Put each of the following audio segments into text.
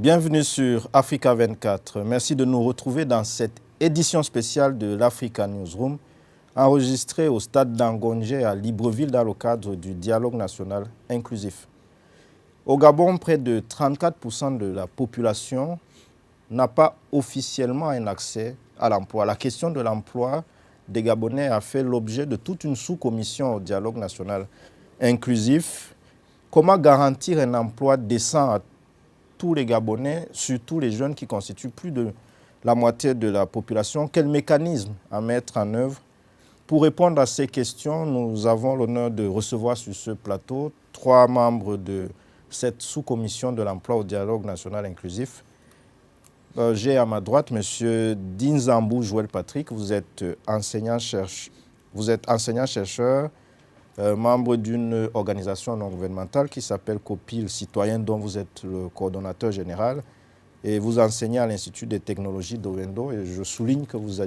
Bienvenue sur Africa 24. Merci de nous retrouver dans cette édition spéciale de l'Africa Newsroom, enregistrée au stade d'Angongé à Libreville dans le cadre du dialogue national inclusif. Au Gabon, près de 34% de la population n'a pas officiellement un accès à l'emploi. La question de l'emploi des Gabonais a fait l'objet de toute une sous-commission au dialogue national inclusif. Comment garantir un emploi décent à tous les Gabonais, surtout les jeunes qui constituent plus de la moitié de la population? Quel mécanisme à mettre en œuvre? Pour répondre à ces questions, nous avons l'honneur de recevoir sur ce plateau 3 membres de cette sous-commission de l'emploi au dialogue national inclusif. J'ai à ma droite M. Dinzambou Joël Patrick, vous êtes enseignant-chercheur, membre d'une organisation non gouvernementale qui s'appelle COPIL Citoyen, dont vous êtes le coordonnateur général, et vous enseignez à l'Institut des technologies d'Owendo. Et je souligne que vous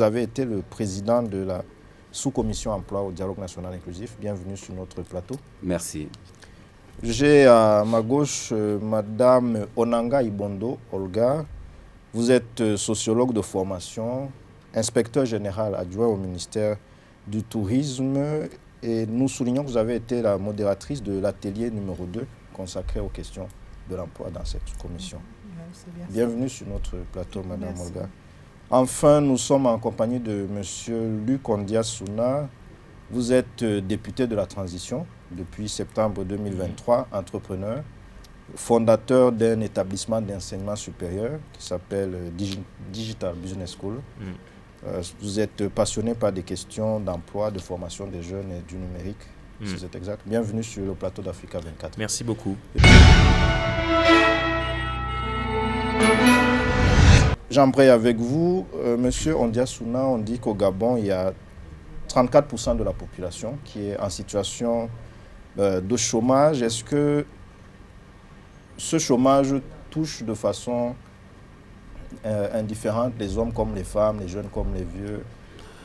avez été le président de la sous-commission emploi au dialogue national inclusif. Bienvenue sur notre plateau. Merci. J'ai à ma gauche Madame Onanga Ibondo Olga. Vous êtes sociologue de formation, inspecteur général adjoint au ministère du Tourisme, et nous soulignons que vous avez été la modératrice de l'atelier numéro 2 consacré aux questions de l'emploi dans cette commission. Bienvenue sur notre plateau, Madame Merci. Olga. Enfin, nous sommes en compagnie de M. Luc Ondia-Souna. Vous êtes député de la transition depuis septembre 2023, entrepreneur, fondateur d'un établissement d'enseignement supérieur qui s'appelle Digital Business School. Vous êtes passionné par des questions d'emploi, de formation des jeunes et du numérique, si c'est exact. Bienvenue sur le plateau d'Africa 24. Merci beaucoup. J'embraye avec vous. Monsieur Ondia-Souna, on dit qu'au Gabon, il y a 34% de la population qui est en situation de chômage. Est-ce que ce chômage touche de façon indifférente les hommes comme les femmes, les jeunes comme les vieux?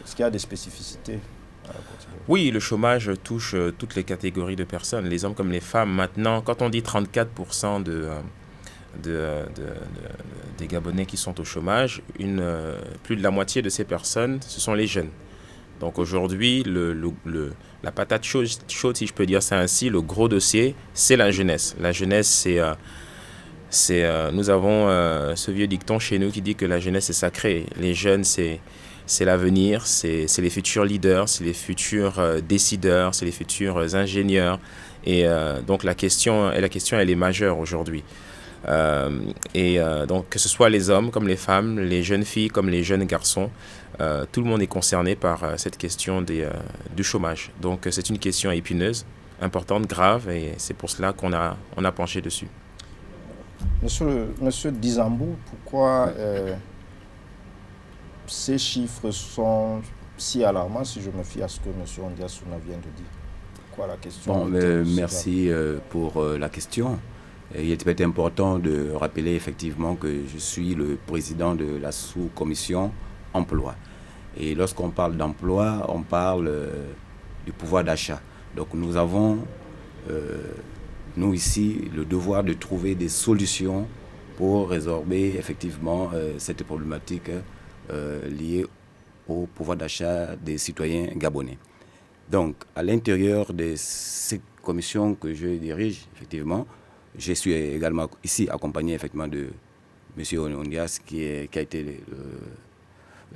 Est-ce qu'il y a des spécificités? Oui, le chômage touche toutes les catégories de personnes, les hommes comme les femmes. Maintenant, quand on dit 34% des Gabonais qui sont au chômage, plus de la moitié de ces personnes, ce sont les jeunes. Donc aujourd'hui, la patate chaude, si je peux dire ça ainsi, le gros dossier, c'est la jeunesse. La jeunesse, nous avons ce vieux dicton chez nous qui dit que la jeunesse est sacrée. Les jeunes, c'est l'avenir, c'est les futurs leaders, c'est les futurs décideurs, c'est les futurs ingénieurs. Et donc la question, elle est majeure aujourd'hui. Donc que ce soit les hommes comme les femmes, les jeunes filles comme les jeunes garçons, tout le monde est concerné par cette question du chômage. Donc c'est une question épineuse, importante, grave, et c'est pour cela qu'on a penché dessus. Monsieur Dinzambou, pourquoi ces chiffres sont si alarmants si je me fie à ce que M. Ondia-Souna vient de dire? Pourquoi la question? Merci pour la question. Il est peut-être important de rappeler effectivement que je suis le président de la sous-commission emploi. Et lorsqu'on parle d'emploi, on parle du pouvoir d'achat. Donc nous avons, nous ici, le devoir de trouver des solutions pour résorber effectivement cette problématique liée au pouvoir d'achat des citoyens gabonais. Donc à l'intérieur de cette commission que je dirige, effectivement, je suis également ici accompagné effectivement de M. Ondias qui a été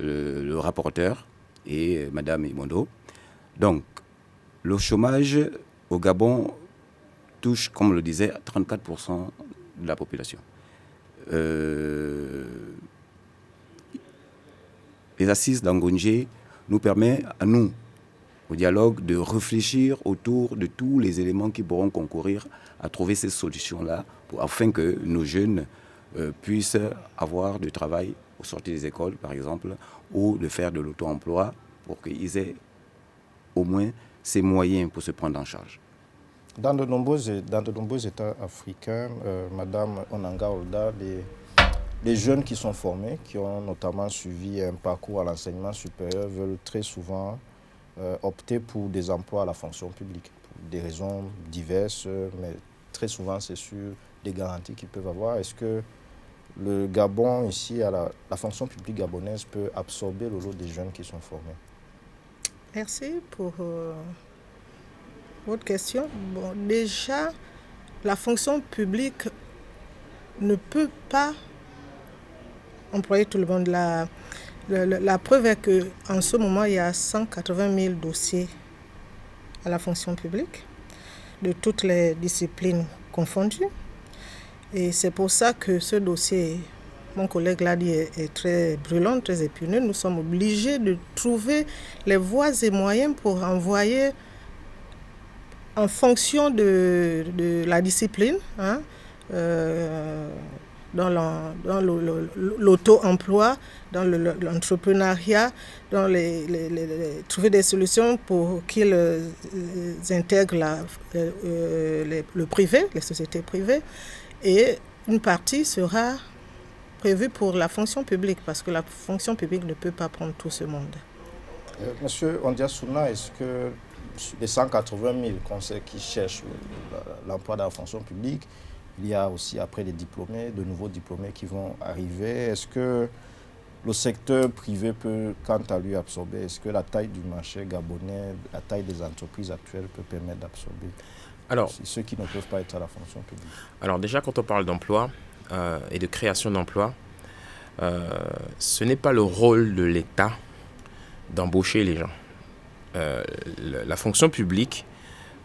le rapporteur et Mme Imondo. Donc, le chômage au Gabon touche, comme on le disait, 34% de la population. Les assises d'Angongé nous permettent à nous, au dialogue, de réfléchir autour de tous les éléments qui pourront concourir à trouver ces solutions-là afin que nos jeunes puissent avoir du travail au sortir des écoles, par exemple, ou de faire de l'auto-emploi pour qu'ils aient au moins ces moyens pour se prendre en charge. Dans de nombreux États africains, Madame Onanga Olda, les jeunes qui sont formés, qui ont notamment suivi un parcours à l'enseignement supérieur, veulent très souvent opter pour des emplois à la fonction publique, pour des raisons diverses, mais très souvent c'est sur des garanties qu'ils peuvent avoir. Est-ce que le Gabon, ici, à la fonction publique gabonaise, peut absorber le lot des jeunes qui sont formés? Merci pour votre question. Bon, déjà, la fonction publique ne peut pas employer tout le monde. La preuve est qu'en ce moment, il y a 180 000 dossiers à la fonction publique, de toutes les disciplines confondues. Et c'est pour ça que ce dossier, mon collègue l'a dit, est très brûlant, très épineux. Nous sommes obligés de trouver les voies et moyens pour envoyer en fonction de la discipline, dans l'auto-emploi, dans l'entrepreneuriat, trouver des solutions pour qu'ils intègrent le privé, les sociétés privées. Et une partie sera prévue pour la fonction publique, parce que la fonction publique ne peut pas prendre tout ce monde. Monsieur Ondiassouna, est-ce que les 180 000 conseils qui cherchent l'emploi dans la fonction publique, il y a aussi après des diplômés, de nouveaux diplômés qui vont arriver. Est-ce que le secteur privé peut, quant à lui, absorber? Est-ce que la taille du marché gabonais, la taille des entreprises actuelles peut permettre d'absorber ceux qui ne peuvent pas être à la fonction publique? Alors déjà, quand on parle d'emploi et de création d'emploi, ce n'est pas le rôle de l'État d'embaucher les gens. La fonction publique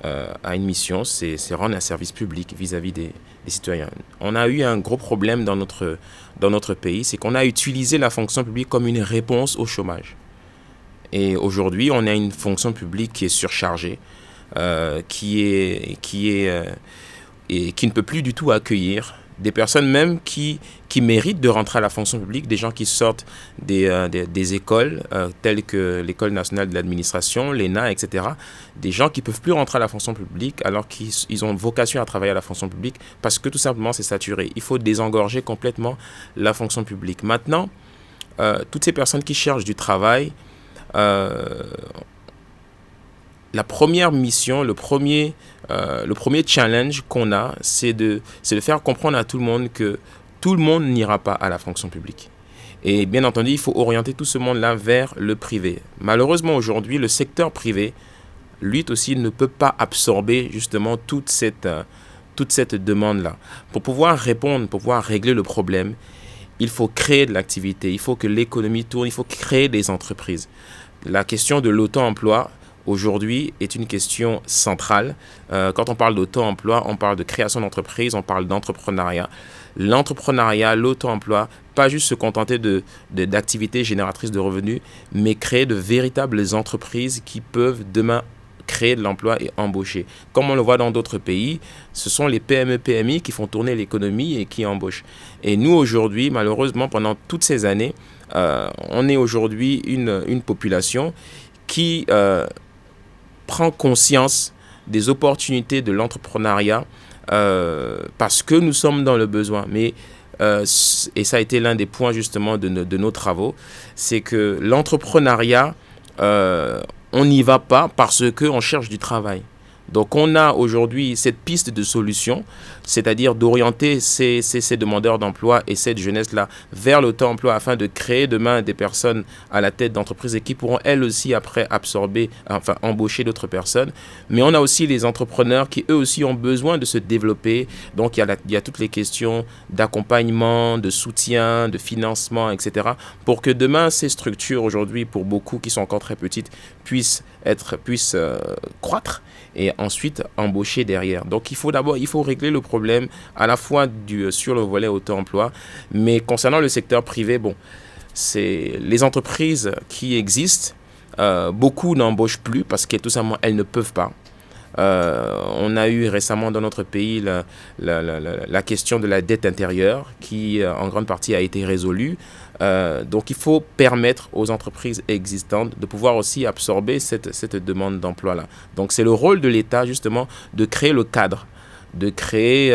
a une mission, c'est rendre un service public vis-à-vis des citoyens. On a eu un gros problème dans notre pays, c'est qu'on a utilisé la fonction publique comme une réponse au chômage. Et aujourd'hui, on a une fonction publique qui est surchargée, qui ne peut plus du tout accueillir des personnes même qui méritent de rentrer à la fonction publique, des gens qui sortent des écoles telles que l'École nationale de l'administration, l'ENA, etc. Des gens qui ne peuvent plus rentrer à la fonction publique alors qu'ils ont vocation à travailler à la fonction publique parce que tout simplement c'est saturé. Il faut désengorger complètement la fonction publique. Maintenant, toutes ces personnes qui cherchent du travail, la première mission, le premier challenge qu'on a, c'est de faire comprendre à tout le monde que tout le monde n'ira pas à la fonction publique. Et bien entendu, il faut orienter tout ce monde-là vers le privé. Malheureusement, aujourd'hui, le secteur privé, lui aussi, ne peut pas absorber justement toute cette demande-là. Pour pouvoir répondre, pour pouvoir régler le problème, il faut créer de l'activité, il faut que l'économie tourne, il faut créer des entreprises. La question de l'auto-emploi, aujourd'hui, est une question centrale. Quand on parle d'auto-emploi, on parle de création d'entreprise, on parle d'entrepreneuriat. L'entrepreneuriat, l'auto-emploi, pas juste se contenter d'activités génératrices de revenus, mais créer de véritables entreprises qui peuvent demain créer de l'emploi et embaucher. Comme on le voit dans d'autres pays, ce sont les PME, PMI qui font tourner l'économie et qui embauchent. Et nous, aujourd'hui, malheureusement, pendant toutes ces années, on est aujourd'hui une population qui prend conscience des opportunités de l'entrepreneuriat parce que nous sommes dans le besoin. Mais, et ça a été l'un des points justement de nos travaux, c'est que l'entrepreneuriat, on n'y va pas parce qu'on cherche du travail. Donc on a aujourd'hui cette piste de solution, c'est-à-dire d'orienter ces demandeurs d'emploi et cette jeunesse-là vers l'auto-emploi afin de créer demain des personnes à la tête d'entreprises et qui pourront elles aussi après embaucher d'autres personnes. Mais on a aussi les entrepreneurs qui eux aussi ont besoin de se développer. Donc il y a toutes les questions d'accompagnement, de soutien, de financement, etc. pour que demain ces structures aujourd'hui, pour beaucoup qui sont encore très petites, puissent croître et ensuite embaucher derrière. Donc il faut régler le problème à la fois sur le volet auto-emploi, mais concernant le secteur privé, c'est les entreprises qui existent, beaucoup n'embauchent plus parce que tout simplement elles ne peuvent pas. On a eu récemment dans notre pays la question de la dette intérieure qui en grande partie a été résolue. Donc il faut permettre aux entreprises existantes de pouvoir aussi absorber cette demande d'emploi-là. Donc c'est le rôle de l'État justement de créer le cadre, de créer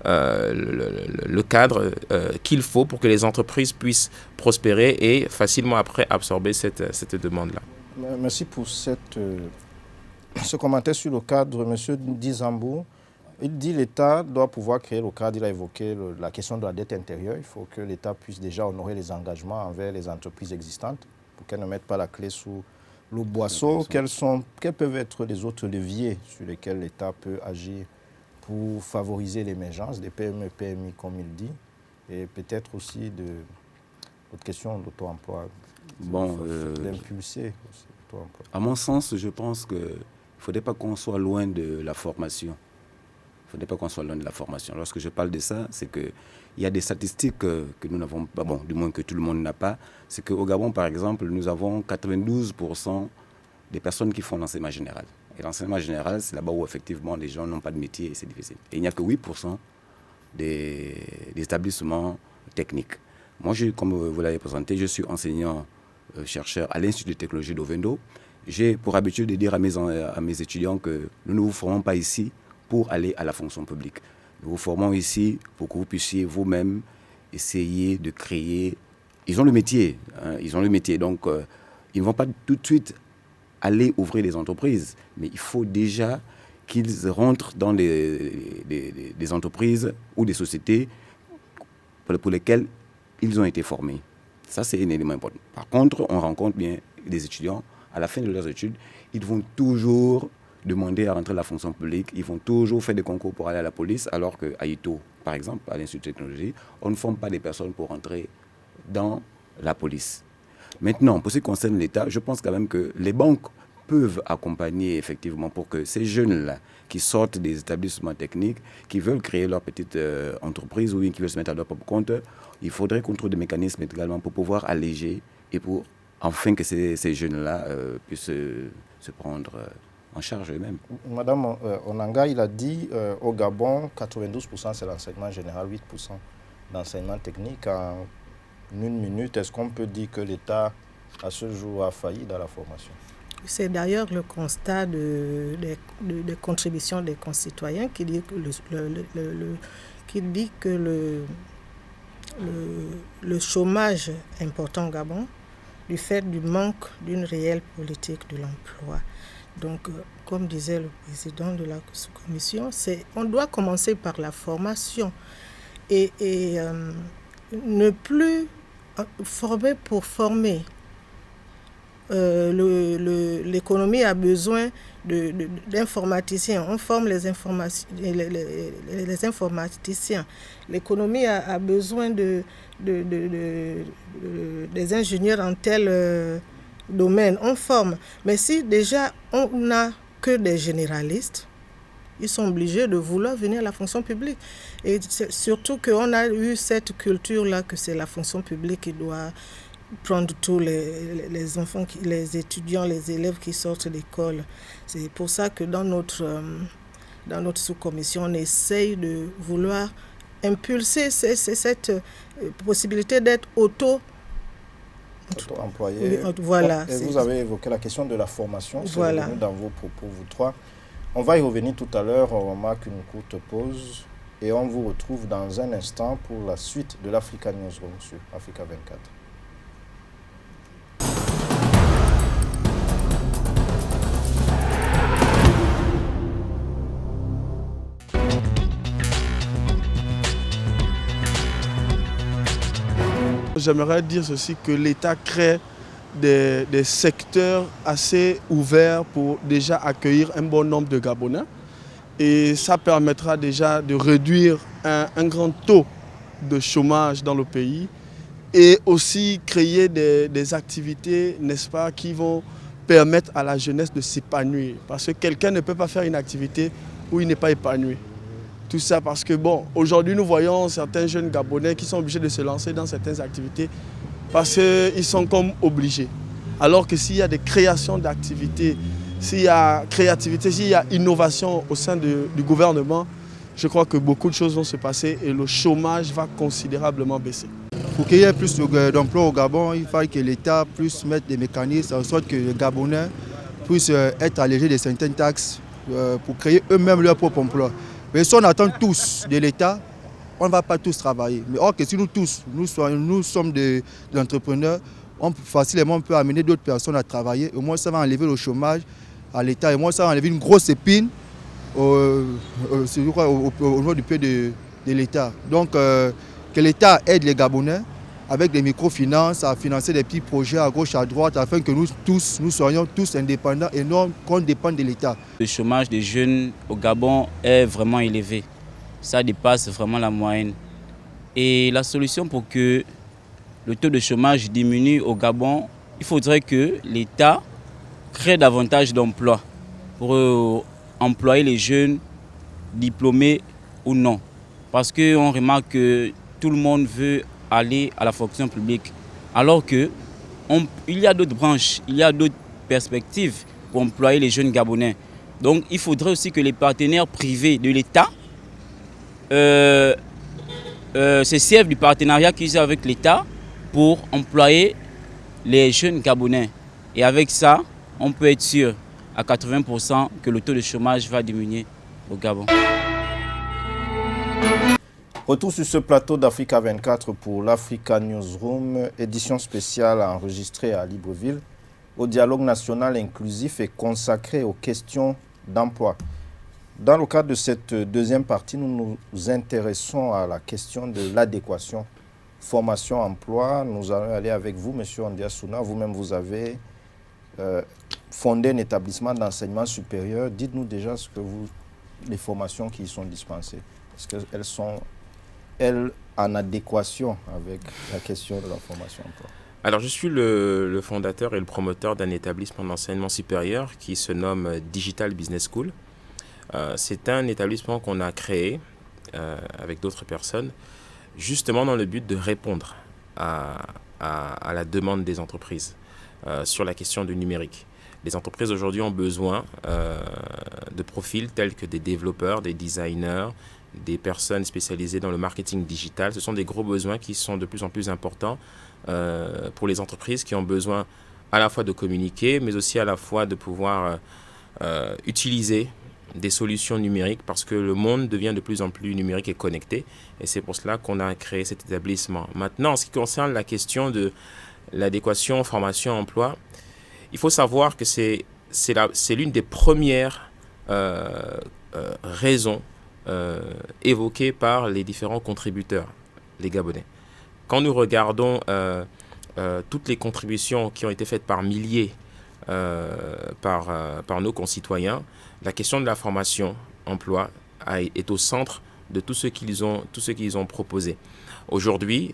le cadre qu'il faut pour que les entreprises puissent prospérer et facilement après absorber cette demande-là. Merci pour ce commentaire sur le cadre. Monsieur Dizambou, Il dit que l'État doit pouvoir créer le cadre. Il a évoqué la question de la dette intérieure. Il faut que l'État puisse déjà honorer les engagements envers les entreprises existantes pour qu'elles ne mettent pas la clé sous le boisseau. Quels peuvent être les autres leviers sur lesquels l'État peut agir pour favoriser l'émergence des PME, PMI, comme il dit, et peut-être aussi d'autres questions d'auto-emploi, d'impulser aussi l'auto-emploi. À mon sens, je pense qu'il ne faudrait pas qu'on soit loin de la formation. Il ne faudrait pas qu'on soit loin de la formation. Lorsque je parle de ça, c'est qu'il y a des statistiques que nous n'avons pas, bon, du moins que tout le monde n'a pas. C'est qu'au Gabon, par exemple, nous avons 92% des personnes qui font l'enseignement général. Et l'enseignement général, c'est là-bas où effectivement les gens n'ont pas de métier et c'est difficile. Et il n'y a que 8% des établissements techniques. Moi, comme vous l'avez présenté, je suis enseignant-chercheur à l'Institut de technologie d'Ovendo. J'ai pour habitude de dire à mes étudiants que nous ne vous formons pas ici pour aller à la fonction publique. Nous vous formons ici pour que vous puissiez vous-même essayer de créer. Ils ont le métier, donc ils ne vont pas tout de suite aller ouvrir des entreprises, mais il faut déjà qu'ils rentrent dans des entreprises ou des sociétés pour lesquelles ils ont été formés. Ça, c'est un élément important. Par contre, on rencontre bien des étudiants, à la fin de leurs études, ils vont toujours demander à rentrer à la fonction publique, ils vont toujours faire des concours pour aller à la police, alors qu'à ITO, par exemple, à l'Institut de technologie, on ne forme pas des personnes pour rentrer dans la police. Maintenant, pour ce qui concerne l'État, je pense quand même que les banques peuvent accompagner effectivement pour que ces jeunes-là qui sortent des établissements techniques, qui veulent créer leur petite entreprise ou qui veulent se mettre à leur propre compte, il faudrait qu'on trouve des mécanismes également pour pouvoir alléger et pour enfin que ces jeunes-là puissent se prendre en charge eux-mêmes. Madame Onanga, il a dit au Gabon, 92% c'est l'enseignement général, 8% d'enseignement technique. En une minute, est-ce qu'on peut dire que l'État, à ce jour, a failli dans la formation? C'est d'ailleurs le constat de contributions des concitoyens qui dit que le chômage est important au Gabon du fait du manque d'une réelle politique de l'emploi. Donc, comme disait le président de la sous-commission, on doit commencer par la formation et ne plus former pour former. L'économie a besoin d'informaticiens. On forme les informaticiens. L'économie a besoin des ingénieurs en tel domaine. On forme. Mais si déjà on n'a que des généralistes, ils sont obligés de vouloir venir à la fonction publique. Et surtout qu'on a eu cette culture-là que c'est la fonction publique qui doit prendre tous les enfants, les étudiants, les élèves qui sortent de l'école. C'est pour ça que dans notre sous-commission, on essaye de vouloir impulser cette possibilité d'être auto-employé. Voilà. Et vous avez évoqué la question de la formation, c'est voilà. revenu dans vos propos, vous trois. On va y revenir tout à l'heure, on marque une courte pause et on vous retrouve dans un instant pour la suite de l'Africa Newsroom sur Africa 24. J'aimerais dire ceci, que l'État crée des secteurs assez ouverts pour déjà accueillir un bon nombre de Gabonais. Et ça permettra déjà de réduire un grand taux de chômage dans le pays et aussi créer des activités, n'est-ce pas, qui vont permettre à la jeunesse de s'épanouir. Parce que quelqu'un ne peut pas faire une activité où il n'est pas épanoui. Tout ça parce que, bon, aujourd'hui, nous voyons certains jeunes Gabonais qui sont obligés de se lancer dans certaines activités parce qu'ils sont comme obligés. Alors que s'il y a des créations d'activités, s'il y a créativité, s'il y a innovation au sein du gouvernement, je crois que beaucoup de choses vont se passer et le chômage va considérablement baisser. Pour qu'il y ait plus d'emplois au Gabon, il faut que l'État puisse mettre des mécanismes en sorte que les Gabonais puissent être allégés de certaines taxes pour créer eux-mêmes leur propre emploi. Mais si on attend tous de l'État, on ne va pas tous travailler. Mais or que si nous tous, nous sommes des entrepreneurs, facilement on peut amener d'autres personnes à travailler. Au moins ça va enlever le chômage à l'État. Et moi ça va enlever une grosse épine je crois, au niveau du pays de l'État. Donc, que l'État aide les Gabonais avec des microfinances à financer des petits projets à gauche, à droite, afin que nous soyons tous indépendants et non qu'on dépende de l'État. Le chômage des jeunes au Gabon est vraiment élevé. Ça dépasse vraiment la moyenne. Et la solution pour que le taux de chômage diminue au Gabon, il faudrait que l'État crée davantage d'emplois pour employer les jeunes diplômés ou non. Parce qu'on remarque que tout le monde veut aller à la fonction publique. Alors qu'il y a d'autres branches, il y a d'autres perspectives pour employer les jeunes Gabonais. Donc il faudrait aussi que les partenaires privés de l'État se servent du partenariat qu'ils ont avec l'État pour employer les jeunes Gabonais. Et avec ça, on peut être sûr à 80% que le taux de chômage va diminuer au Gabon. Retour sur ce plateau d'Africa 24 pour l'Africa Newsroom, édition spéciale enregistrée à Libreville, au dialogue national inclusif et consacré aux questions d'emploi. Dans le cadre de cette deuxième partie, nous nous intéressons à la question de l'adéquation formation-emploi. Nous allons aller avec vous, M. Ondiassouna. Vous-même, vous avez fondé un établissement d'enseignement supérieur. Dites-nous déjà les formations qui y sont dispensées. Est-ce qu'elles sont en adéquation avec la question de la formation-emploi? Alors, je suis le fondateur et le promoteur d'un établissement d'enseignement supérieur qui se nomme Digital Business School. C'est un établissement qu'on a créé avec d'autres personnes, justement dans le but de répondre à la demande des entreprises sur la question du numérique. Les entreprises aujourd'hui ont besoin de profils tels que des développeurs, des designers, des personnes spécialisées dans le marketing digital. Ce sont des gros besoins qui sont de plus en plus importants pour les entreprises qui ont besoin à la fois de communiquer, mais aussi à la fois de pouvoir utiliser des solutions numériques parce que le monde devient de plus en plus numérique et connecté. Et c'est pour cela qu'on a créé cet établissement. Maintenant, en ce qui concerne la question de l'adéquation formation-emploi, il faut savoir que c'est l'une des premières raisons évoquées par les différents contributeurs, les Gabonais. Quand nous regardons toutes les contributions qui ont été faites par milliers par nos concitoyens, la question de la formation-emploi est au centre de tout ce qu'ils ont proposé. Aujourd'hui,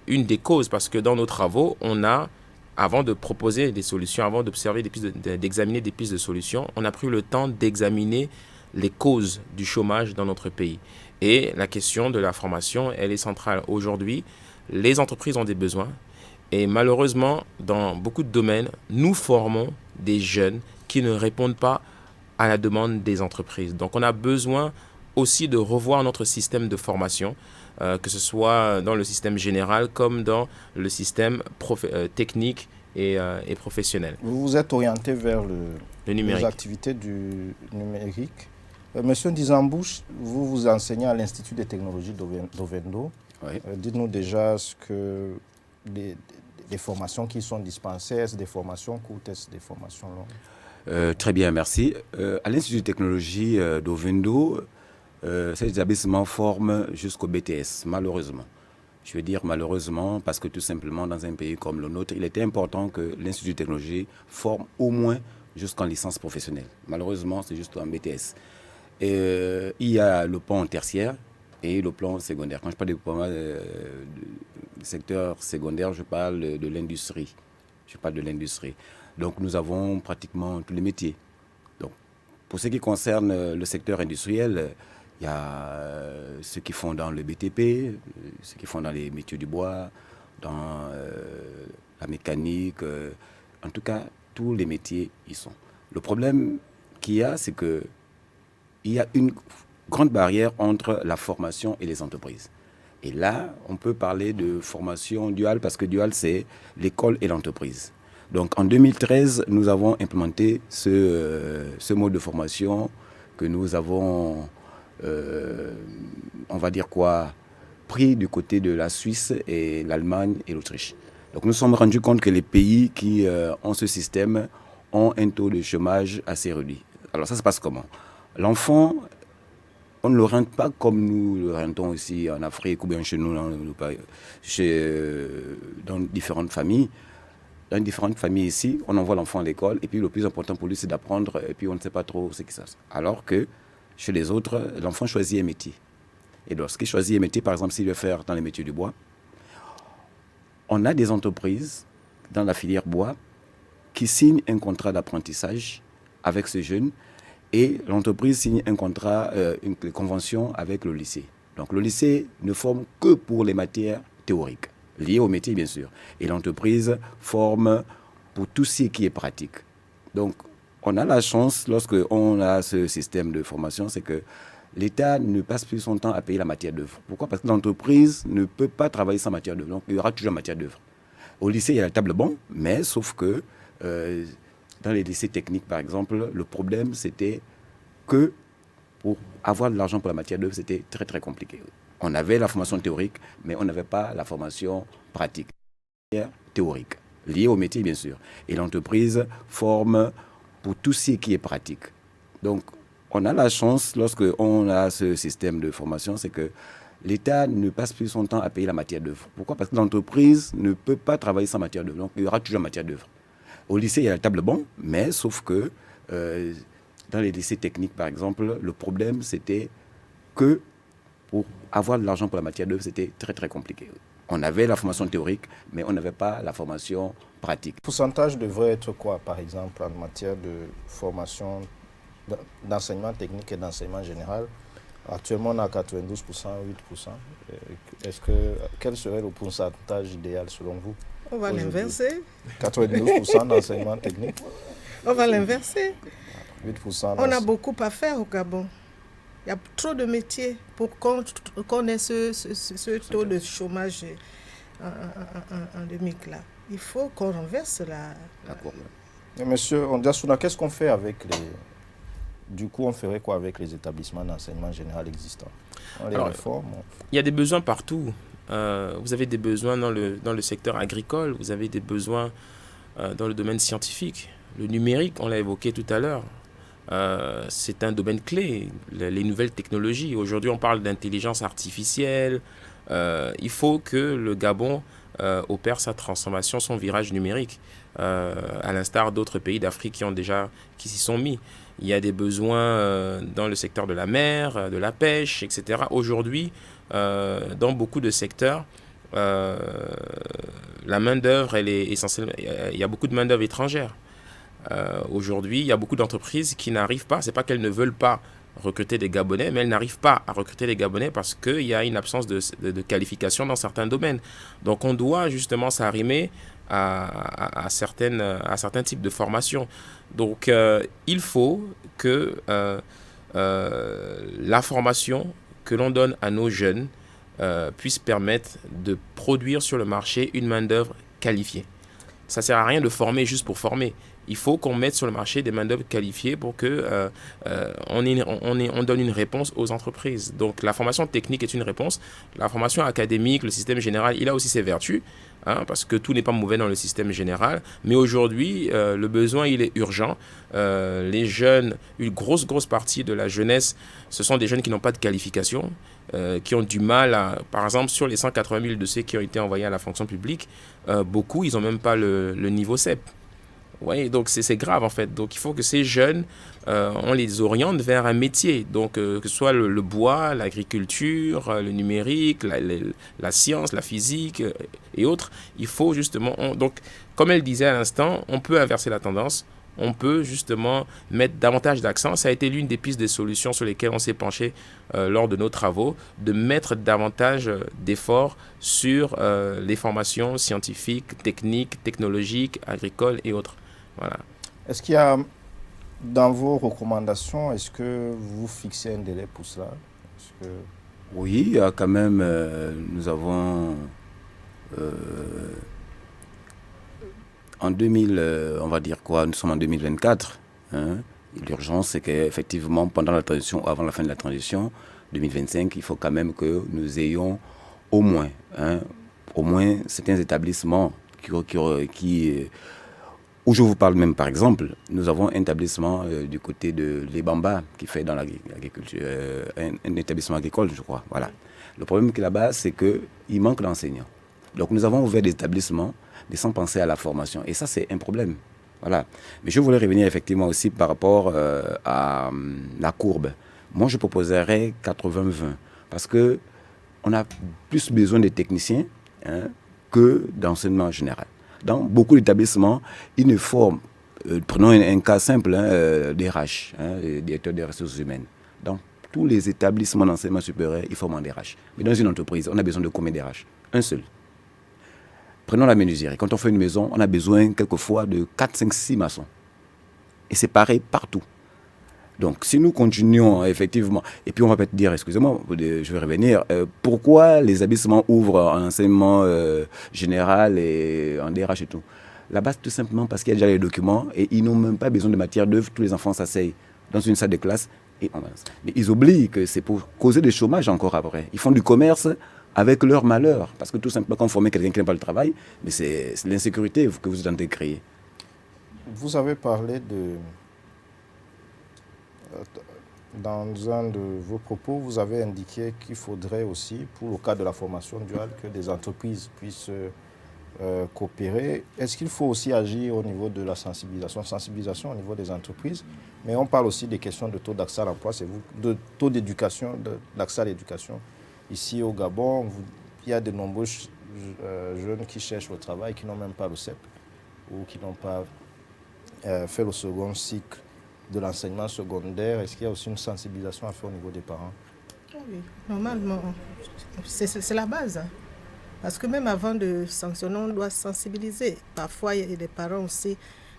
une des causes, parce que dans nos travaux, on a, avant de proposer des solutions, avant d'examiner des pistes de solutions, on a pris le temps d'examiner les causes du chômage dans notre pays. Et la question de la formation, elle est centrale. Aujourd'hui, les entreprises ont des besoins. Et malheureusement, dans beaucoup de domaines, nous formons des jeunes qui ne répondent pas à la demande des entreprises. Donc on a besoin aussi de revoir notre système de formation, que ce soit dans le système général comme dans le système technique et professionnel. Vous vous êtes orienté vers le numérique. Les activités du numérique. Monsieur Ndizambouche, vous enseignez à l'Institut des technologies d'Ovendo. Oui. Dites-nous déjà ce que les formations qui sont dispensées, est-ce des formations courtes, est-ce des formations longues? Très bien, merci. À l'Institut de technologie d'Ovendo, cet établissement forme jusqu'au BTS, malheureusement. Je veux dire malheureusement parce que tout simplement dans un pays comme le nôtre, il était important que l'Institut de technologie forme au moins jusqu'en licence professionnelle. Malheureusement, c'est juste en BTS. Et, il y a le plan tertiaire et le plan secondaire. Quand je parle du secteur secondaire, je parle de l'industrie. Donc nous avons pratiquement tous les métiers. Donc, pour ce qui concerne le secteur industriel, il y a ceux qui font dans le BTP, ceux qui font dans les métiers du bois, dans la mécanique, en tout cas, tous les métiers y sont. Le problème qu'il y a, c'est qu'il y a une grande barrière entre la formation et les entreprises. Et là, on peut parler de formation duale, parce que duale, c'est l'école et l'entreprise. Donc en 2013, nous avons implémenté ce mode de formation que nous avons, on va dire quoi, pris du côté de la Suisse et l'Allemagne et l'Autriche. Donc nous nous sommes rendus compte que les pays qui ont ce système ont un taux de chômage assez réduit. Alors ça se passe comment? L'enfant, on ne le rente pas comme nous le rentons ici en Afrique ou bien chez nous, dans différentes familles. Dans différentes familles ici, on envoie l'enfant à l'école et puis le plus important pour lui, c'est d'apprendre et puis on ne sait pas trop ce qui se passe. Alors que chez les autres, l'enfant choisit un métier. Et lorsqu'il choisit un métier, par exemple, s'il veut faire dans les métiers du bois, on a des entreprises dans la filière bois qui signent un contrat d'apprentissage avec ce jeune et l'entreprise signe un contrat, une convention avec le lycée. Donc le lycée ne forme que pour les matières théoriques, liées au métier bien sûr. Et l'entreprise forme pour tout ce qui est pratique. Donc on a la chance, lorsqu'on a ce système de formation, c'est que l'État ne passe plus son temps à payer la matière d'œuvre. Pourquoi? Parce que l'entreprise ne peut pas travailler sans matière d'œuvre. Donc il y aura toujours la matière d'œuvre. Au lycée, il y a la table banc, mais sauf que dans les lycées techniques, par exemple, le problème, c'était que pour avoir de l'argent pour la matière d'œuvre, c'était très, très compliqué. On avait la formation théorique, mais on n'avait pas la formation pratique. Théorique, liée au métier, bien sûr. Et l'entreprise forme pour tout ce qui est pratique. Donc, on a la chance, lorsqu'on a ce système de formation, c'est que l'État ne passe plus son temps à payer la matière d'œuvre. Pourquoi? Parce que l'entreprise ne peut pas travailler sans matière d'œuvre. Donc, il y aura toujours la matière d'œuvre. Au lycée, il y a la table banc, mais sauf que dans les lycées techniques, par exemple, le problème, c'était que pour avoir de l'argent pour la matière d'œuvre, c'était très, très compliqué. On avait la formation théorique, mais on n'avait pas la formation pratique. Le pourcentage devrait être quoi, par exemple, en matière de formation, d'enseignement technique et d'enseignement général? Actuellement, on a 92%, 8%. Quel serait le pourcentage idéal selon vous? On va l'inverser. 92% d'enseignement technique. On va l'inverser. 8%. On a beaucoup à faire au Gabon. Il y a trop de métiers pour qu'on ait ce taux de chômage endémique là. Il faut qu'on renverse la... D'accord. Monsieur Ondiassouna, qu'est-ce qu'on fait avec les... Du coup, on ferait quoi avec les établissements d'enseignement général existants? On les réforme? Il y a des besoins partout. Vous avez des besoins dans le secteur agricole, vous avez des besoins dans le domaine scientifique. Le numérique, on l'a évoqué tout à l'heure, c'est un domaine clé, les nouvelles technologies. Aujourd'hui, on parle d'intelligence artificielle. Il faut que le Gabon opère sa transformation, son virage numérique, à l'instar d'autres pays d'Afrique qui s'y sont mis. Il y a des besoins dans le secteur de la mer, de la pêche, etc. Aujourd'hui, dans beaucoup de secteurs, la main-d'œuvre, elle est essentielle. Il y a beaucoup de main-d'œuvre étrangère. Aujourd'hui, il y a beaucoup d'entreprises qui n'arrivent pas, c'est pas qu'elles ne veulent pas recruter des Gabonais, mais elles n'arrivent pas à recruter des Gabonais parce qu'il y a une absence de qualification dans certains domaines. Donc on doit justement s'arrimer à certains types de formations. Donc il faut que la formation que l'on donne à nos jeunes puisse permettre de produire sur le marché une main-d'œuvre qualifiée. Ça ne sert à rien de former juste pour former. Il faut qu'on mette sur le marché des main-d'œuvre qualifiées pour que on donne une réponse aux entreprises. Donc la formation technique est une réponse. La formation académique, le système général, il a aussi ses vertus, parce que tout n'est pas mauvais dans le système général. Mais aujourd'hui, le besoin, il est urgent. Les jeunes, une grosse partie de la jeunesse, ce sont des jeunes qui n'ont pas de qualification, qui ont du mal par exemple, sur les 180 000 dossiers qui ont été envoyés à la fonction publique, beaucoup, ils n'ont même pas le niveau CEP. Oui, donc c'est grave en fait. Donc il faut que ces jeunes, on les oriente vers un métier. Donc que ce soit le bois, l'agriculture, le numérique, la science, la physique et autres. Il faut justement... donc comme elle disait à l'instant, on peut inverser la tendance. On peut justement mettre davantage d'accent. Ça a été l'une des pistes de solutions sur lesquelles on s'est penché lors de nos travaux, de mettre davantage d'efforts sur les formations scientifiques, techniques, technologiques, agricoles et autres. Voilà. Est-ce qu'il y a, dans vos recommandations, est-ce que vous fixez un délai pour cela? Oui, il y a quand même, nous avons, en 2000, on va dire quoi, nous sommes en 2024, l'urgence c'est qu'effectivement, pendant la transition ou avant la fin de la transition, 2025, il faut quand même que nous ayons au moins certains établissements qui où je vous parle même, par exemple, nous avons un établissement du côté de l'Ebamba qui fait dans l'agriculture, un établissement agricole, je crois. Voilà. Le problème qui est là-bas, c'est qu'il manque d'enseignants. Donc nous avons ouvert des établissements, mais sans penser à la formation. Et ça, c'est un problème. Voilà. Mais je voulais revenir effectivement aussi par rapport à la courbe. Moi, je proposerais 80-20, parce qu'on a plus besoin de techniciens que d'enseignement général. Dans beaucoup d'établissements, ils ne forment, prenons un cas simple, DRH, directeur des ressources humaines. Dans tous les établissements d'enseignement supérieur, ils forment en DRH. Mais dans une entreprise, on a besoin de combien de DRH? Un seul. Prenons la menuiserie. Quand on fait une maison, on a besoin quelquefois de 4, 5, 6 maçons. Et c'est pareil partout. Donc, si nous continuons effectivement, et puis on va peut-être dire, excusez-moi, je vais revenir, pourquoi les établissements ouvrent en enseignement général et en DRH et tout? Là-bas, tout simplement parce qu'il y a déjà les documents et ils n'ont même pas besoin de matière d'œuvre. Tous les enfants s'asseyent dans une salle de classe et on avance. Mais ils oublient que c'est pour causer des chômages encore après. Ils font du commerce avec leur malheur. Parce que tout simplement, quand vous formez quelqu'un qui n'aime pas le travail, mais c'est l'insécurité que vous êtes en train de créer. Vous avez parlé dans un de vos propos, vous avez indiqué qu'il faudrait aussi, pour le cas de la formation duale, que des entreprises puissent coopérer. Est-ce qu'il faut aussi agir au niveau de la sensibilisation au niveau des entreprises? Mais on parle aussi des questions de taux d'accès à l'emploi, de taux d'éducation, d'accès à l'éducation. Ici au Gabon, il y a de nombreux jeunes qui cherchent le travail, qui n'ont même pas le CEP ou qui n'ont pas fait le second cycle de l'enseignement secondaire. Est-ce qu'il y a aussi une sensibilisation à faire au niveau des parents? Oui, normalement, c'est la base. Parce que même avant de sanctionner, on doit sensibiliser. Parfois, il y a des parents aussi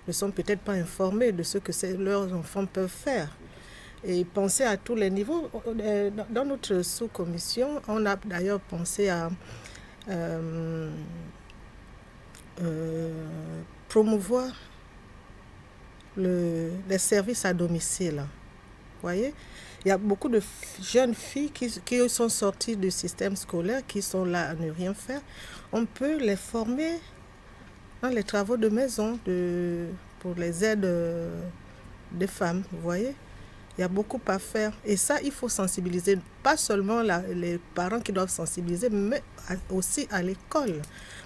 ne sont peut-être pas informés de ce que leurs enfants peuvent faire. Et penser à tous les niveaux. Dans notre sous-commission, on a d'ailleurs pensé à promouvoir les services à domicile. Vous voyez, il y a beaucoup de jeunes filles qui sont sorties du système scolaire, qui sont là à ne rien faire. On peut les former dans les travaux de maison pour les aides des femmes. Vous voyez, il y a beaucoup à faire. Et ça, il faut sensibiliser. Pas seulement les parents qui doivent sensibiliser, mais aussi à l'école.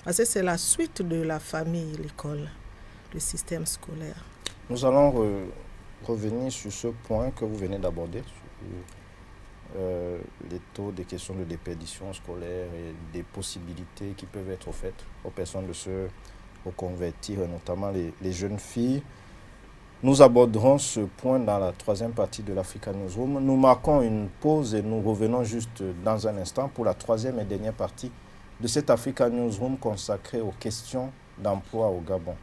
Parce que c'est la suite de la famille, l'école, le système scolaire. Nous allons revenir sur ce point que vous venez d'aborder, sur les taux des questions de déperdition scolaire et des possibilités qui peuvent être offertes aux personnes de se reconvertir, notamment les jeunes filles. Nous aborderons ce point dans la troisième partie de l'Africa Newsroom. Nous marquons une pause et nous revenons juste dans un instant pour la troisième et dernière partie de cette Africa Newsroom consacrée aux questions d'emploi au Gabon.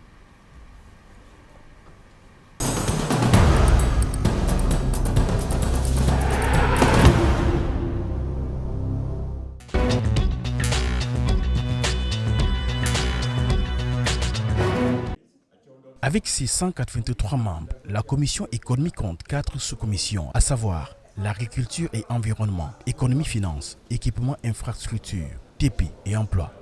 Avec ses 183 membres, la commission économique compte 4 sous-commissions, à savoir l'agriculture et environnement, économie-finance, équipement infrastructure, TP et emploi.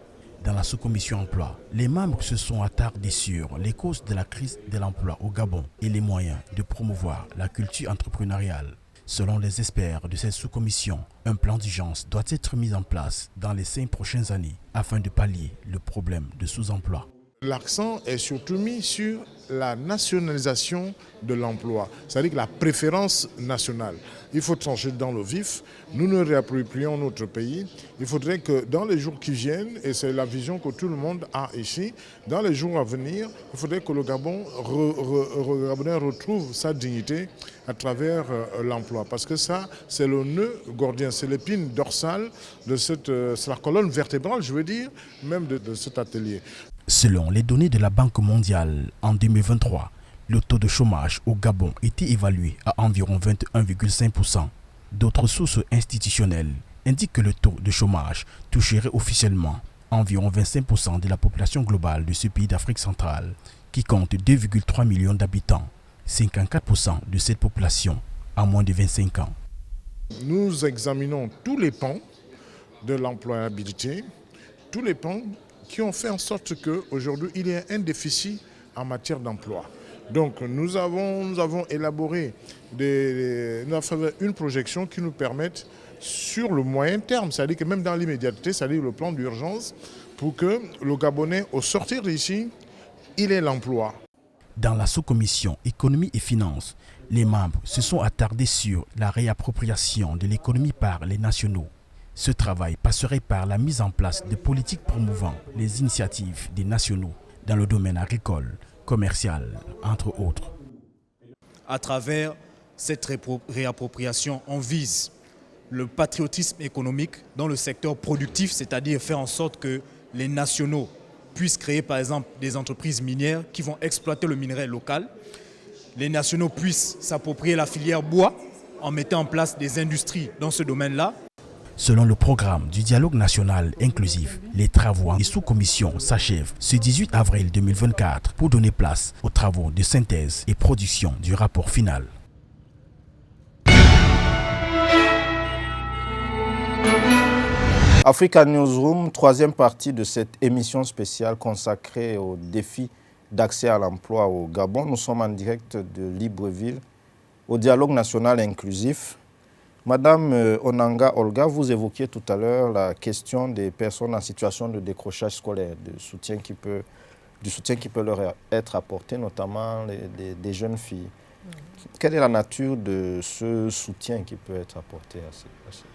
Dans la sous-commission emploi, les membres se sont attardés sur les causes de la crise de l'emploi au Gabon et les moyens de promouvoir la culture entrepreneuriale. Selon les experts de cette sous-commission, un plan d'urgence doit être mis en place dans les 5 prochaines années afin de pallier le problème de sous-emploi. L'accent est surtout mis sur la nationalisation de l'emploi, c'est-à-dire la préférence nationale. Il faut trancher dans le vif, nous nous réapproprions notre pays. Il faudrait que dans les jours qui viennent, et c'est la vision que tout le monde a ici, dans les jours à venir, il faudrait que le Gabon retrouve sa dignité à travers l'emploi. Parce que ça, c'est le nœud gordien, c'est l'épine dorsale de c'est la colonne vertébrale, je veux dire, même de cet atelier. Selon les données de la Banque mondiale, en 2023, le taux de chômage au Gabon était évalué à environ 21,5%. D'autres sources institutionnelles indiquent que le taux de chômage toucherait officiellement environ 25% de la population globale de ce pays d'Afrique centrale, qui compte 2,3 millions d'habitants. 54% de cette population a moins de 25 ans. Nous examinons tous les pans de l'employabilité, tous les pans qui ont fait en sorte qu'aujourd'hui, il y a un déficit en matière d'emploi. Donc nous avons élaboré une projection qui nous permette sur le moyen terme, c'est-à-dire que même dans l'immédiateté, c'est-à-dire le plan d'urgence, pour que le Gabonais, au sortir d'ici, il ait l'emploi. Dans la sous-commission économie et finances, les membres se sont attardés sur la réappropriation de l'économie par les nationaux. Ce travail passerait par la mise en place de politiques promouvant les initiatives des nationaux dans le domaine agricole, commercial, entre autres. À travers cette réappropriation, on vise le patriotisme économique dans le secteur productif, c'est-à-dire faire en sorte que les nationaux puissent créer par exemple des entreprises minières qui vont exploiter le minerai local. Les nationaux puissent s'approprier la filière bois en mettant en place des industries dans ce domaine-là. Selon le programme du dialogue national inclusif, les travaux des sous-commissions s'achèvent ce 18 avril 2024 pour donner place aux travaux de synthèse et production du rapport final. Africa Newsroom, troisième partie de cette émission spéciale consacrée aux défis d'accès à l'emploi au Gabon. Nous sommes en direct de Libreville, au dialogue national inclusif. Madame Onanga Olga, vous évoquiez tout à l'heure la question des personnes en situation de décrochage scolaire, du soutien qui peut leur être apporté, notamment des jeunes filles. Quelle est la nature de ce soutien qui peut être apporté à ces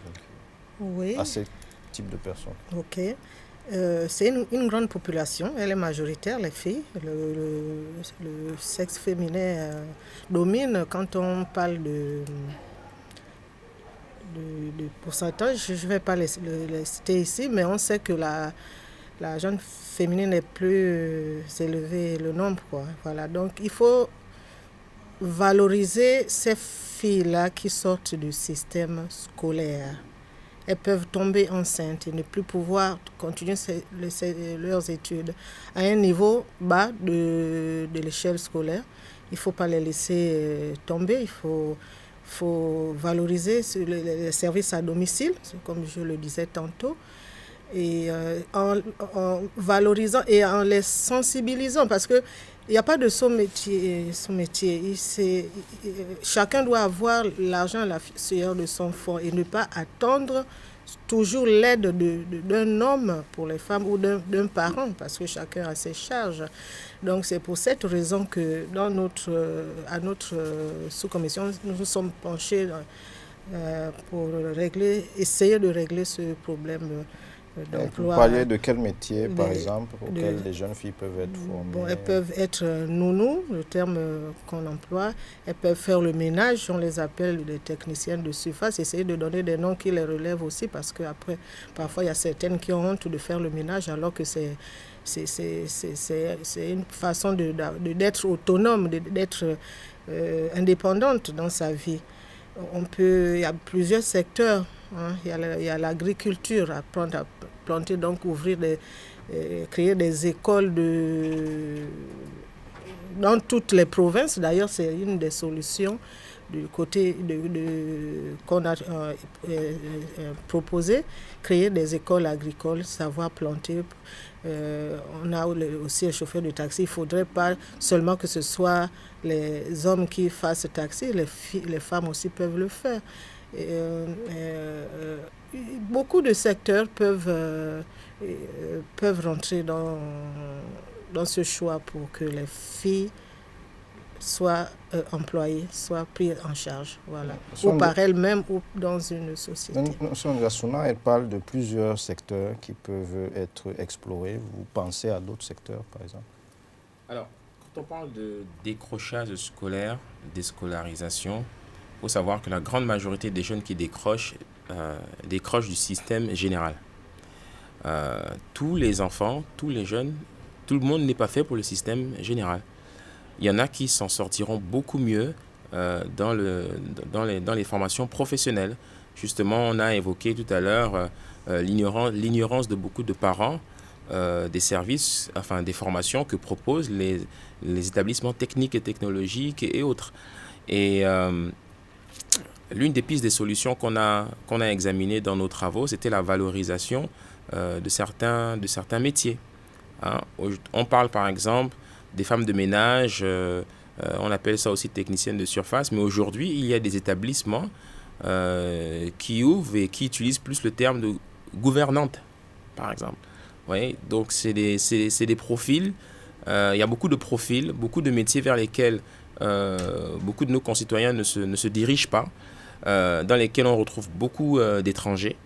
jeunes filles, oui, à ces types de personnes? Ok. C'est une grande population, elle est majoritaire, les filles. Le sexe féminin domine. Quand on parle de pourcentage, je ne vais pas les citer ici, mais on sait que la jeune féminine est plus élevée, le nombre, quoi. Voilà. Donc il faut valoriser ces filles-là qui sortent du système scolaire. Elles peuvent tomber enceintes et ne plus pouvoir continuer leurs études à un niveau bas de l'échelle scolaire. Il ne faut pas les laisser tomber, il faut valoriser les services à domicile, comme je le disais tantôt, et en valorisant et en les sensibilisant, parce qu'il n'y a pas de sous-métier. Chacun doit avoir l'argent à la sueur de son front et ne pas attendre toujours l'aide d'un homme pour les femmes ou d'un parent, parce que chacun a ses charges. Donc c'est pour cette raison que à notre sous-commission, nous nous sommes penchés pour essayer de régler ce problème d'emploi. Vous parliez de quel métier, par exemple, auquel les jeunes filles peuvent être formées? Bon, elles peuvent être nounous, le terme qu'on emploie. Elles peuvent faire le ménage, on les appelle les techniciennes de surface. Essayer de donner des noms qui les relèvent aussi, parce qu'après, parfois, il y a certaines qui ont honte de faire le ménage, alors que c'est une façon d'être autonome, d'être indépendante dans sa vie. Il y a plusieurs secteurs. Hein. Il y a l'agriculture, apprendre à planter, donc créer des écoles dans toutes les provinces. D'ailleurs, c'est une des solutions du côté qu'on a proposé, créer des écoles agricoles, savoir planter. On a aussi un chauffeur de taxi. Il ne faudrait pas seulement que ce soit les hommes qui fassent taxi, les femmes aussi peuvent le faire. Beaucoup de secteurs peuvent rentrer dans ce choix pour que les filles soient employées, soient prises en charge, voilà. Ou par elles-mêmes ou dans une société. Mme Gassouna, elle parle de plusieurs secteurs qui peuvent être explorés. Vous pensez à d'autres secteurs, par exemple? Alors, quand on parle de décrochage scolaire, déscolarisation, il faut savoir que la grande majorité des jeunes qui décrochent du système général. Tous les enfants, tous les jeunes, tout le monde n'est pas fait pour le système général. Il y en a qui s'en sortiront beaucoup mieux dans les formations professionnelles. Justement, on a évoqué tout à l'heure l'ignorance de beaucoup de parents des services, enfin des formations que proposent les établissements techniques et technologiques et autres. Et l'une des pistes des solutions qu'on a examinées dans nos travaux, c'était la valorisation de certains métiers. Hein. On parle par exemple des femmes de ménage, on appelle ça aussi techniciennes de surface, mais aujourd'hui, il y a des établissements qui ouvrent et qui utilisent plus le terme de gouvernante, par exemple. Oui, donc c'est des profils, il y a beaucoup de profils, beaucoup de métiers vers lesquels beaucoup de nos concitoyens ne se dirigent pas, dans lesquels on retrouve beaucoup d'étrangers.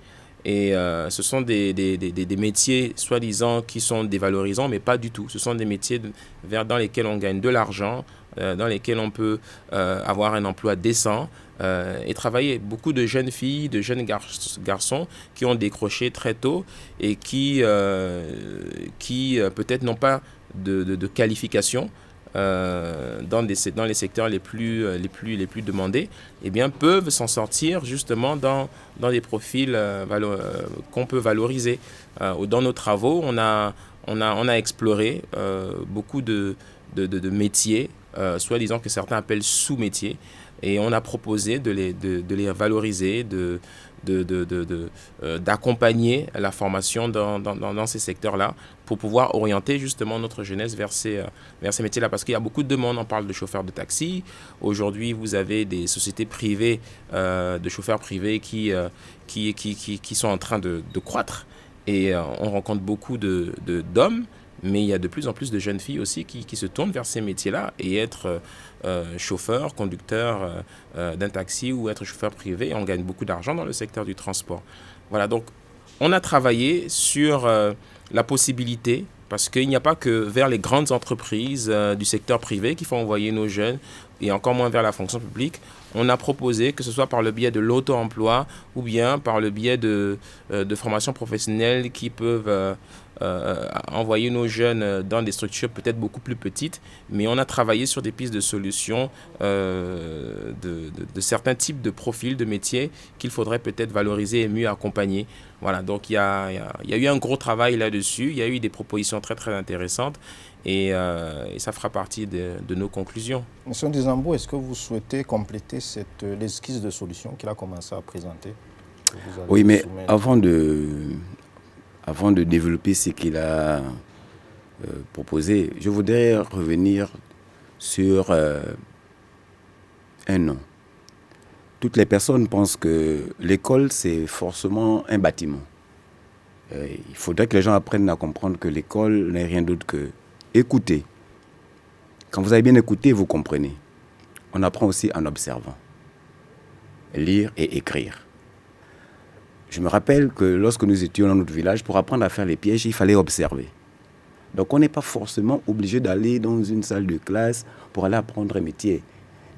Et ce sont des métiers soi-disant qui sont dévalorisants, mais pas du tout. Ce sont des métiers dans lesquels on gagne de l'argent, dans lesquels on peut avoir un emploi décent et travailler. Beaucoup de jeunes filles, de jeunes garçons qui ont décroché très tôt et qui peut-être n'ont pas de qualification dans les secteurs les plus demandés, eh bien, peuvent s'en sortir justement dans des profils qu'on peut valoriser. Dans nos travaux, on a exploré beaucoup de métiers, soi-disant que certains appellent sous-métiers, et on a proposé de les valoriser, d'accompagner la formation dans ces secteurs-là pour pouvoir orienter justement notre jeunesse vers ces métiers-là. Parce qu'il y a beaucoup de demandes. On parle de chauffeurs de taxi. Aujourd'hui, vous avez des sociétés privées, de chauffeurs privés qui sont en train de croître. Et on rencontre beaucoup d'hommes, mais il y a de plus en plus de jeunes filles aussi qui se tournent vers ces métiers-là, et être chauffeur, conducteur d'un taxi ou être chauffeur privé, on gagne beaucoup d'argent dans le secteur du transport. Voilà, donc on a travaillé sur la possibilité, parce qu'il n'y a pas que vers les grandes entreprises du secteur privé qu'il faut envoyer nos jeunes, et encore moins vers la fonction publique. On a proposé, que ce soit par le biais de l'auto-emploi ou bien par le biais de formations professionnelles qui peuvent envoyer nos jeunes dans des structures peut-être beaucoup plus petites, mais on a travaillé sur des pistes de solutions de certains types de profils de métiers qu'il faudrait peut-être valoriser et mieux accompagner. Voilà, donc il y a eu un gros travail là-dessus, il y a eu des propositions très très intéressantes, et ça fera partie de nos conclusions. Monsieur Ndizambou, est-ce que vous souhaitez compléter l'esquisse de solution qu'il a commencé à présenter? Oui, mais avant de développer ce qu'il a proposé, je voudrais revenir sur un nom. Toutes les personnes pensent que l'école, c'est forcément un bâtiment. Il faudrait que les gens apprennent à comprendre que l'école n'est rien d'autre que écouter. Quand vous avez bien écouté, vous comprenez. On apprend aussi en observant. Lire et écrire. Je me rappelle que lorsque nous étions dans notre village, pour apprendre à faire les pièges, il fallait observer. Donc on n'est pas forcément obligé d'aller dans une salle de classe pour aller apprendre un métier.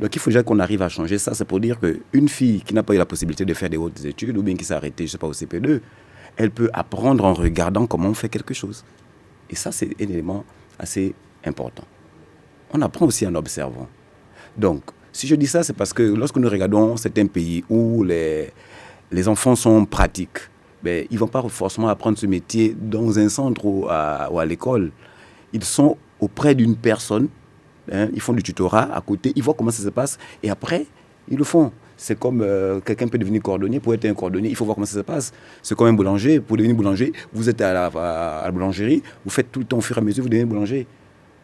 Donc il faut déjà qu'on arrive à changer ça. C'est pour dire qu'une fille qui n'a pas eu la possibilité de faire des hautes études, ou bien qui s'est arrêtée, je ne sais pas, au CP2, elle peut apprendre en regardant comment on fait quelque chose. Et ça, c'est un élément assez important. On apprend aussi en observant. Donc, si je dis ça, c'est parce que lorsque nous regardons certains pays où les enfants sont pratiques, ben, ils ne vont pas forcément apprendre ce métier dans un centre ou à l'école. Ils sont auprès d'une personne, hein, ils font du tutorat à côté, ils voient comment ça se passe, et après, ils le font. C'est comme quelqu'un peut devenir cordonnier. Pour être un cordonnier, il faut voir comment ça se passe. C'est comme un boulanger. Pour devenir boulanger, vous êtes à la boulangerie, vous faites tout le temps au fur et à mesure, vous devenez boulanger.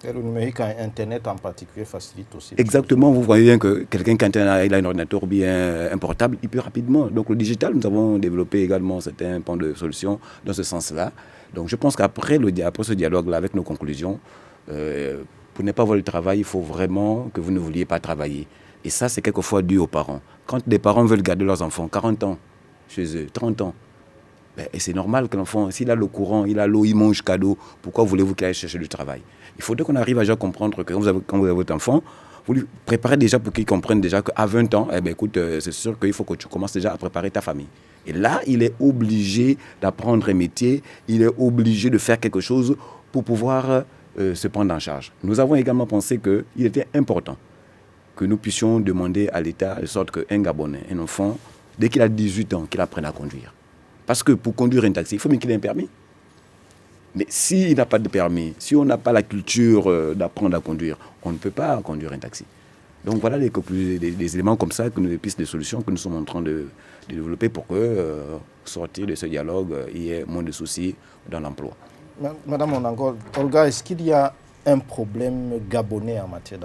Et le numérique, Internet en particulier, facilite aussi. Exactement, vous voyez bien que quelqu'un qui a un ordinateur ou bien un portable, il peut rapidement. Donc le digital, nous avons développé également certains pans de solutions dans ce sens-là. Donc je pense qu'après ce dialogue-là, avec nos conclusions, pour ne pas voir le travail, il faut vraiment que vous ne vouliez pas travailler. Et ça, c'est quelquefois dû aux parents. Quand des parents veulent garder leurs enfants 40 ans chez eux, 30 ans, ben, et c'est normal que l'enfant, s'il a le courant, il a l'eau, il mange cadeau, pourquoi voulez-vous qu'il aille chercher du travail? Il faudrait qu'on arrive à déjà comprendre que quand vous avez votre enfant, vous lui préparez déjà pour qu'il comprenne déjà qu'à 20 ans, eh ben, écoute, c'est sûr qu'il faut que tu commences déjà à préparer ta famille. Et là, il est obligé d'apprendre un métier, il est obligé de faire quelque chose pour pouvoir se prendre en charge. Nous avons également pensé qu'il était important que nous puissions demander à l'État, de sorte qu'un Gabonais, un enfant, dès qu'il a 18 ans, qu'il apprenne à conduire. Parce que pour conduire un taxi, il faut bien qu'il ait un permis. Mais s'il n'a pas de permis, si on n'a pas la culture d'apprendre à conduire, on ne peut pas conduire un taxi. Donc voilà des éléments comme ça, des pistes de solutions que nous sommes en train de développer pour que, sortir de ce dialogue, il y ait moins de soucis dans l'emploi. Madame Onangol, Olga, est-ce qu'il y a un problème gabonais en matière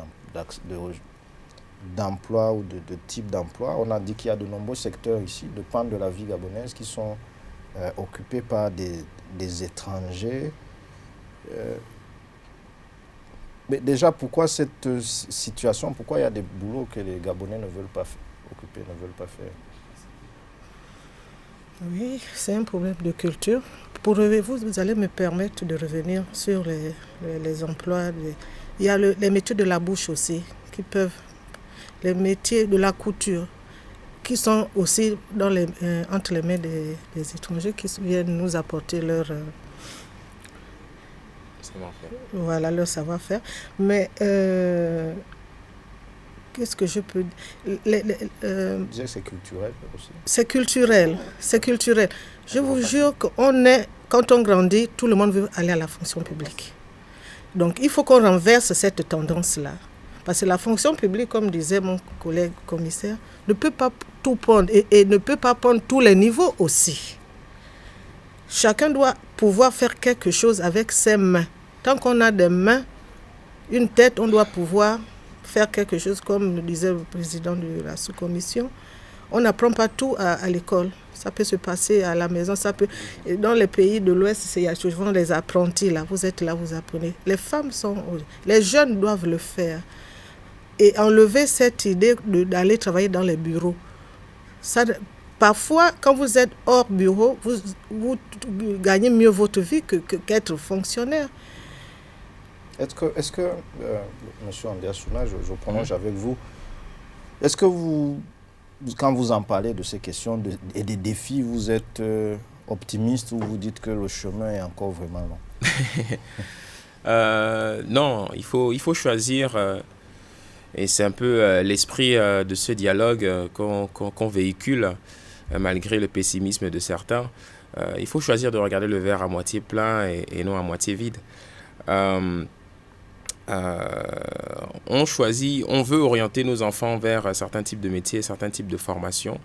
d'emploi ou de type d'emploi. On a dit qu'il y a de nombreux secteurs ici, de pans de la vie gabonaise, qui sont occupés par des étrangers. Mais déjà, pourquoi cette situation, pourquoi il y a des boulots que les Gabonais ne veulent pas occuper, ne veulent pas faire? Oui, c'est un problème de culture. Vous allez me permettre de revenir sur les emplois. Il y a les métiers de la bouche aussi, les métiers de la couture, qui sont aussi entre les mains des étrangers qui viennent nous apporter leur savoir-faire. Voilà, leur savoir-faire. Mais qu'est-ce que je peux dire? C'est culturel aussi. C'est culturel. Je vous jure quand on grandit, tout le monde veut aller à la fonction publique. Donc il faut qu'on renverse cette tendance-là. Parce que la fonction publique, comme disait mon collègue commissaire, ne peut pas tout prendre et ne peut pas prendre tous les niveaux aussi. Chacun doit pouvoir faire quelque chose avec ses mains. Tant qu'on a des mains, une tête, on doit pouvoir faire quelque chose, comme le disait le président de la sous-commission. On n'apprend pas tout à l'école. Ça peut se passer à la maison. Dans les pays de l'Ouest, il y a souvent les apprentis. Là. Vous êtes là, vous apprenez. Les jeunes doivent le faire. Et enlever cette idée d'aller travailler dans les bureaux. Parfois, quand vous êtes hors bureau, vous gagnez mieux votre vie qu'être fonctionnaire. Est-ce que M. Andiassouna, je prolonge avec vous, est-ce que vous, quand vous en parlez de ces questions et des défis, vous êtes optimiste ou vous dites que le chemin est encore vraiment long? Non, il faut choisir, et c'est un peu l'esprit de ce dialogue qu'on véhicule, malgré le pessimisme de certains. Il faut choisir de regarder le verre à moitié plein et non à moitié vide. On veut orienter nos enfants vers certains types de métiers, certains types de formations.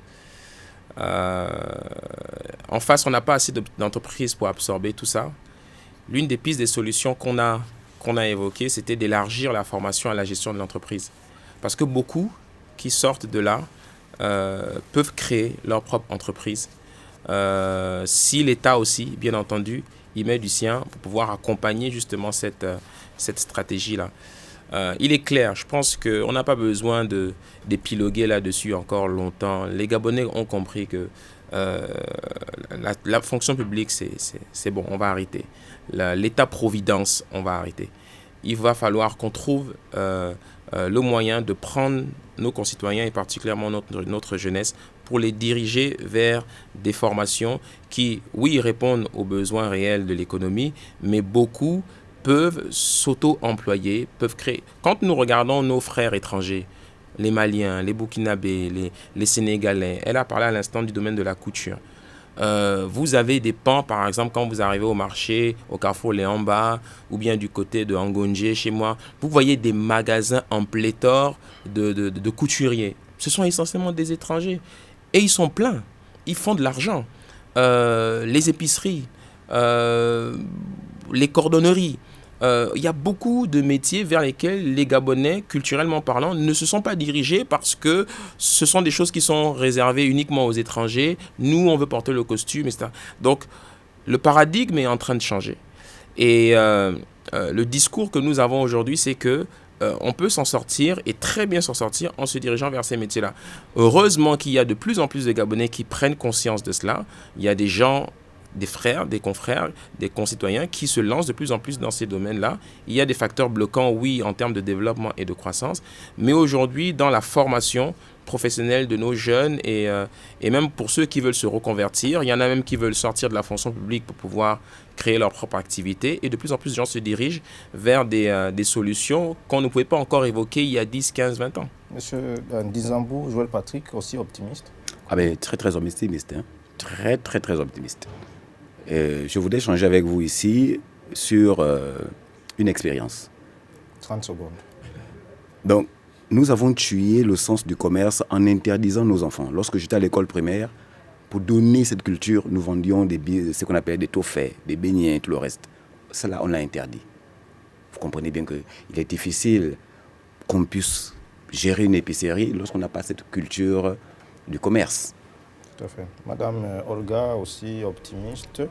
En face, on n'a pas assez d'entreprises pour absorber tout ça. L'une des pistes des solutions qu'on a évoquées, c'était d'élargir la formation à la gestion de l'entreprise. Parce que beaucoup qui sortent de là peuvent créer leur propre entreprise. Si l'État aussi, bien entendu, y met du sien pour pouvoir accompagner justement cette stratégie-là. Il est clair, je pense qu'on n'a pas besoin d'épiloguer là-dessus encore longtemps. Les Gabonais ont compris que la fonction publique, c'est bon, on va arrêter. L'État-providence, on va arrêter. Il va falloir qu'on trouve le moyen de prendre nos concitoyens et particulièrement notre jeunesse pour les diriger vers des formations qui, oui, répondent aux besoins réels de l'économie, mais beaucoup peuvent s'auto-employer, peuvent créer. Quand nous regardons nos frères étrangers, les Maliens, les Burkinabés, les Sénégalais, elle a parlé à l'instant du domaine de la couture. Vous avez des pans, par exemple, quand vous arrivez au marché, au carrefour Léamba, ou bien du côté de Angonje, chez moi, vous voyez des magasins en pléthore de couturiers. Ce sont essentiellement des étrangers. Et ils sont pleins. Ils font de l'argent. Les épiceries, les cordonneries. Il y a beaucoup de métiers vers lesquels les Gabonais, culturellement parlant, ne se sont pas dirigés parce que ce sont des choses qui sont réservées uniquement aux étrangers. Nous, on veut porter le costume, etc. Donc, le paradigme est en train de changer. Et le discours que nous avons aujourd'hui, c'est que on peut s'en sortir et très bien s'en sortir en se dirigeant vers ces métiers-là. Heureusement qu'il y a de plus en plus de Gabonais qui prennent conscience de cela. Il y a des gens, des frères, des confrères, des concitoyens qui se lancent de plus en plus dans ces domaines-là. Il y a des facteurs bloquants, oui, en termes de développement et de croissance, mais aujourd'hui, dans la formation professionnelle de nos jeunes et même pour ceux qui veulent se reconvertir, il y en a même qui veulent sortir de la fonction publique pour pouvoir créer leur propre activité et de plus en plus de gens se dirigent vers des solutions qu'on ne pouvait pas encore évoquer il y a 10, 15, 20 ans. Monsieur Ndizambou, Joël Patrick, aussi optimiste? Ah ben, très très optimiste, hein. Très très très optimiste. Je voudrais échanger avec vous ici sur une expérience. 30 secondes. Donc, nous avons tué le sens du commerce en interdisant nos enfants. Lorsque j'étais à l'école primaire, pour donner cette culture, nous vendions ce qu'on appelle des toffets, des beignets et tout le reste. Cela, on l'a interdit. comprenez bien qu'il est difficile qu'on puisse gérer une épicerie lorsqu'on n'a pas cette culture du commerce. Tout à fait. Madame Olga, aussi optimiste.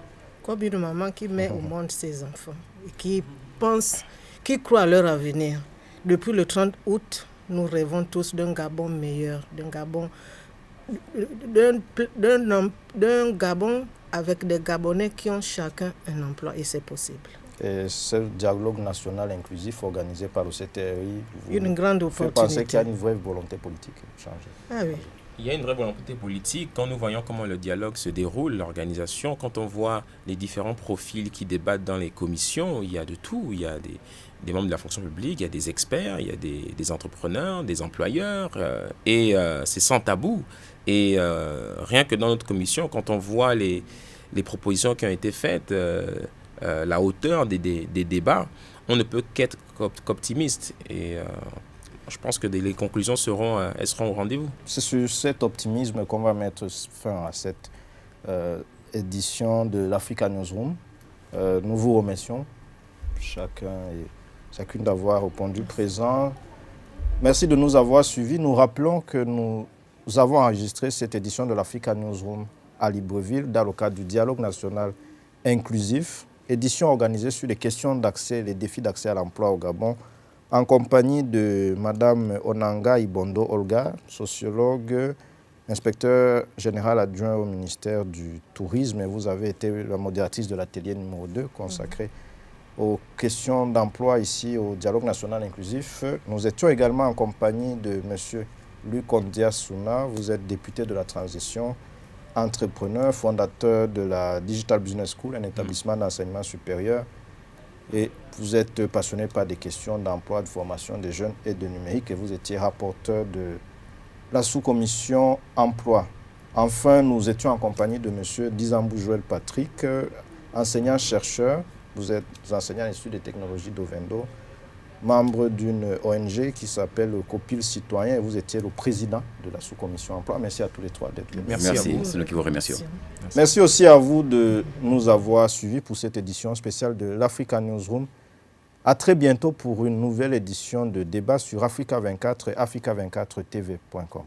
Comme une maman qui met au monde ses enfants et qui pense, qui croit à leur avenir. Depuis le 30 août, nous rêvons tous d'un Gabon meilleur, d'un Gabon avec des Gabonais qui ont chacun un emploi et c'est possible. Et ce dialogue national inclusif organisé par le CTRI, une grande opportunité. Vous pensez qu'il y a une vraie volonté politique de changer? Ah oui. Il y a une vraie volonté politique. Quand nous voyons comment le dialogue se déroule, l'organisation, quand on voit les différents profils qui débattent dans les commissions, il y a de tout. Il y a des membres de la fonction publique, il y a des experts, il y a des entrepreneurs, des employeurs, et c'est sans tabou. Et rien que dans notre commission, quand on voit les propositions qui ont été faites, la hauteur des débats, on ne peut qu'être qu'optimiste. Et je pense que les conclusions seront au rendez-vous. C'est sur cet optimisme qu'on va mettre fin à cette édition de l'Africa Newsroom. Nous vous remercions, chacun et chacune d'avoir répondu présent. Merci de nous avoir suivis. Nous rappelons que nous avons enregistré cette édition de l'Africa Newsroom à Libreville dans le cadre du dialogue national inclusif, édition organisée sur les questions d'accès, les défis d'accès à l'emploi au Gabon, en compagnie de Mme Onanga Ibondo Olga, sociologue, inspecteur général adjoint au ministère du Tourisme. Et vous avez été la modératrice de l'atelier numéro 2 consacré aux questions d'emploi ici au dialogue national inclusif. Nous étions également en compagnie de M. Luc Ondia Souna. Vous êtes député de la transition, entrepreneur, fondateur de la Digital Business School, un établissement d'enseignement supérieur. Et vous êtes passionné par des questions d'emploi, de formation des jeunes et de numérique. Et vous étiez rapporteur de la sous-commission emploi. Enfin, nous étions en compagnie de M. Dizambou Joël Patrick, enseignant-chercheur. Vous êtes enseignant à l'Institut des technologies d'Ovendo, membre d'une ONG qui s'appelle Copil Citoyen. Et vous étiez le président de la sous-commission emploi. Merci à tous les trois d'être venus. Merci, c'est nous qui vous remercions. Merci aussi à vous de nous avoir suivis pour cette édition spéciale de l'Africa Newsroom. À très bientôt pour une nouvelle édition de débat sur Africa 24 et africa24tv.com.